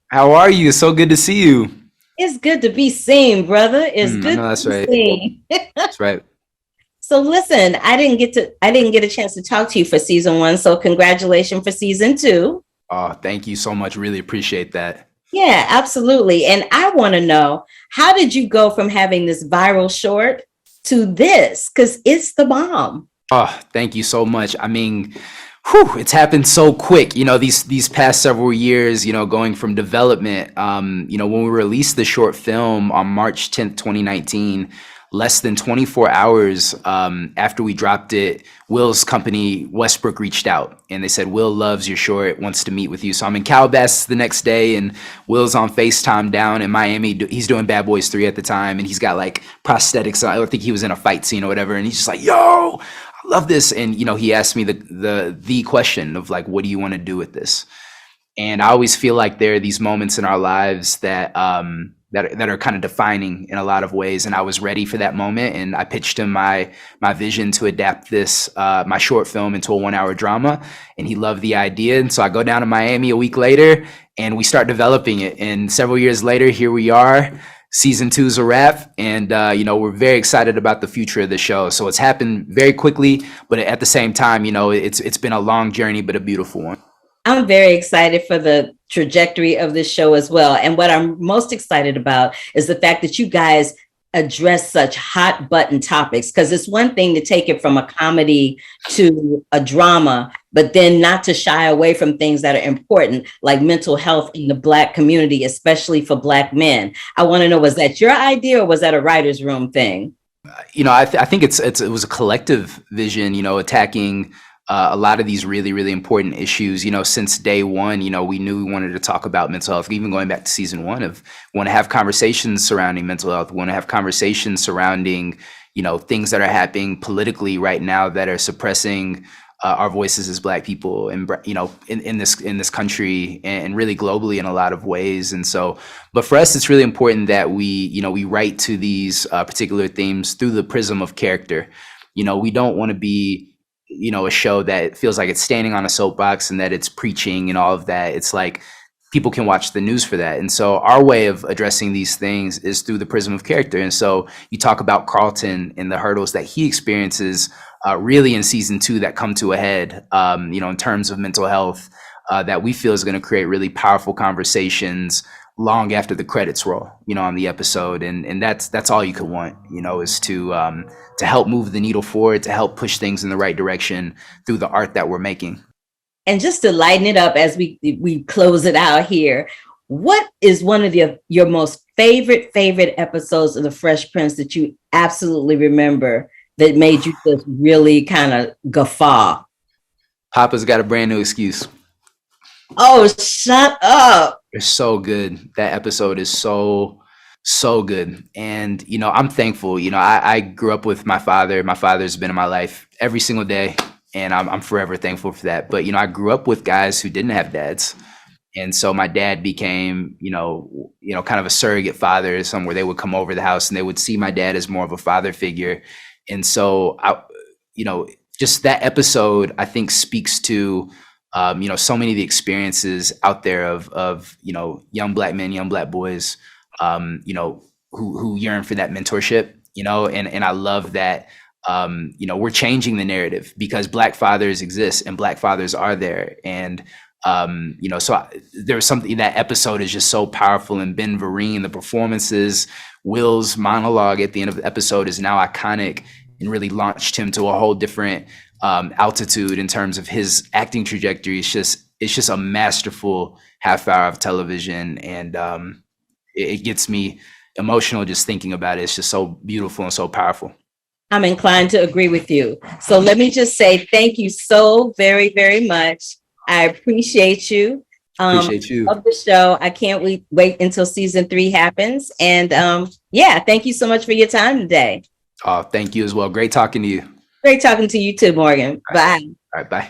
How are you? So good to see you. It's good to be seen, brother. It's I good know to that's be right. seen. That's right. So listen, I didn't get a chance to talk to you for season one. So congratulations for season two. Oh, thank you so much. Really appreciate that. Yeah, absolutely. And I want to know, how did you go from having this viral short to this? Because it's the bomb. Oh, thank you so much. I mean, it's happened so quick. These past several years. Going from development. When we released the short film on March 10th, 2019, less than 24 hours after we dropped it, Will's company Westbrook reached out and they said, "Will loves your short, wants to meet with you." So I'm in Calabasas the next day, and Will's on FaceTime down in Miami. He's doing Bad Boys 3 at the time, and he's got like prosthetics. I think he was in a fight scene or whatever, and he's just like, "Yo, I love this." And he asked me the question of like, "What do you want to do with this?" And I always feel like there are these moments in our lives that are kind of defining in a lot of ways. And I was ready for that moment, and I pitched him my vision to adapt this my short film into a 1 hour drama, and he loved the idea. And so I go down to Miami a week later, and we start developing it. And several years later, here we are. Season two is a wrap, and we're very excited about the future of the show. So it's happened very quickly, but at the same time, it's been a long journey, but a beautiful one. I'm very excited for the trajectory of this show as well. And what I'm most excited about is the fact that you guys address such hot button topics, because it's one thing to take it from a comedy to a drama, but then not to shy away from things that are important, like mental health in the Black community, especially for Black men. I want to know, was that your idea or was that a writer's room thing? I think it was a collective vision, attacking a lot of these really, really important issues. Since day one, we knew we wanted to talk about mental health, even going back to season one of want to have conversations surrounding mental health, want to have conversations surrounding, things that are happening politically right now that are suppressing our voices as Black people, and in this country, and really globally in a lot of ways. And so, but for us, it's really important that we write to these particular themes through the prism of character. We don't want to be a show that feels like it's standing on a soapbox and that it's preaching and all of that. It's like people can watch the news for that. And so our way of addressing these things is through the prism of character. And so you talk about Carlton and the hurdles that he experiences really in season two that come to a head, in terms of mental health, that we feel is going to create really powerful conversations long after the credits roll, on the episode. And that's all you could want, is to help move the needle forward, to help push things in the right direction through the art that we're making. And just to lighten it up as we close it out here, what is one of your most favorite episodes of The Fresh Prince that you absolutely remember that made you just really kind of guffaw? Papa's got a brand new excuse. Oh, shut up. It's so good. That episode is so good. And I'm thankful. I grew up with my father. My father's been in my life every single day, and I'm forever thankful for that. But I grew up with guys who didn't have dads. And so my dad became, kind of a surrogate father, somewhere they would come over the house and they would see my dad as more of a father figure. And so you know, just that episode, I think, speaks to, so many of the experiences out there of young Black men, young Black boys, who yearn for that mentorship, and I love that, we're changing the narrative because Black fathers exist and Black fathers are there. And, there's something, that episode is just so powerful. And Ben Vereen, the performances, Will's monologue at the end of the episode is now iconic and really launched him to a whole different altitude in terms of his acting trajectory. It's just a masterful half hour of television, and it gets me emotional just thinking about it. It's just so beautiful and so powerful. I'm inclined to agree with you. So let me just say thank you so very, very much. I appreciate you. Appreciate you. Love the show. I can't wait until season three happens. And yeah, thank you so much for your time today. Thank you as well. Great talking to you. Great talking to you too, Morgan. All right. Bye. All right, bye.